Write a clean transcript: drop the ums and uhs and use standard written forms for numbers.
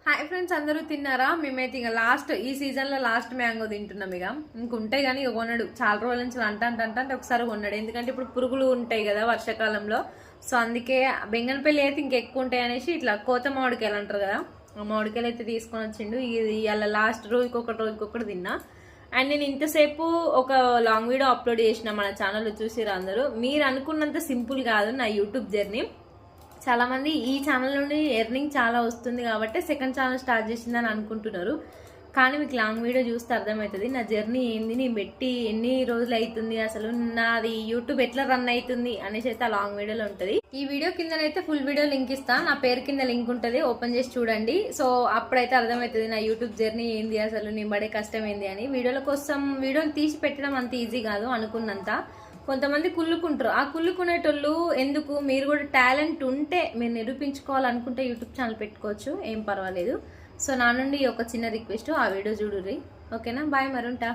Hi friends, అందరూ తిన్నారా? మేమైతే ఇక లాస్ట్ ఈ సీజన్లో లాస్ట్ మ్యాంగో తింటున్నాం. ఇక ఇంకుంటాయి కానీ ఇక కొనడు. చాలా రోజుల నుంచి అంటే ఒకసారి కొన్నాడు. ఎందుకంటే ఇప్పుడు పురుగులు ఉంటాయి కదా వర్షాకాలంలో. సో అందుకే బెంగనపల్లి అయితే ఇంకెక్కువ ఉంటాయి అనేసి ఇట్లా కోత మామిడికాయలు అంటారు కదా, ఆ మామిడికాయలు అయితే తీసుకొని వచ్చిండు. ఇది అలా లాస్ట్ రోజుకొకటి తిన్నా. అండ్ నేను ఇంతసేపు ఒక లాంగ్ వీడియో అప్లోడ్ చేసిన మన ఛానల్లో, చూసిరా అందరూ. మీరు అనుకున్నంత సింపుల్ కాదు నా యూట్యూబ్ జర్నీ. చాలా మంది ఈ ఛానల్ నుండి ఎర్నింగ్ చాలా వస్తుంది కాబట్టి సెకండ్ ఛానల్ స్టార్ట్ చేసిందని అనుకుంటున్నారు. కానీ మీకు లాంగ్ వీడియో చూస్తే అర్థమవుతుంది నా జర్నీ ఏంది, నేను పెట్టి ఎన్ని రోజులు అవుతుంది, అసలు నాది యూట్యూబ్ ఎట్లా రన్ అవుతుంది అనేసి అయితే ఆ లాంగ్ వీడియోలో ఉంటుంది. ఈ వీడియో కిందనైతే ఫుల్ వీడియో లింక్ ఇస్తా, నా పేరు కింద లింక్ ఉంటుంది, ఓపెన్ చేసి చూడండి. సో అప్పుడైతే అర్థమవుతుంది నా యూట్యూబ్ జర్నీ ఏంది, అసలు నేను పడే కష్టం ఏంది అని. వీడియోల కోసం వీడియోని తీసి పెట్టడం అంత ఈజీ కాదు అనుకున్నంత. కొంతమంది కుళ్ళుకుంటారు. ఆ కుళ్ళుకునేటోళ్ళు ఎందుకు? మీరు కూడా టాలెంట్ ఉంటే, మీరు నిరూపించుకోవాలనుకుంటే యూట్యూబ్ ఛానల్ పెట్టుకోవచ్చు, ఏం పర్వాలేదు. సో నా నుండి ఒక చిన్న రిక్వెస్ట్, ఆ వీడియో చూడుర్రి. ఓకేనా? బాయ్, మరుంటా.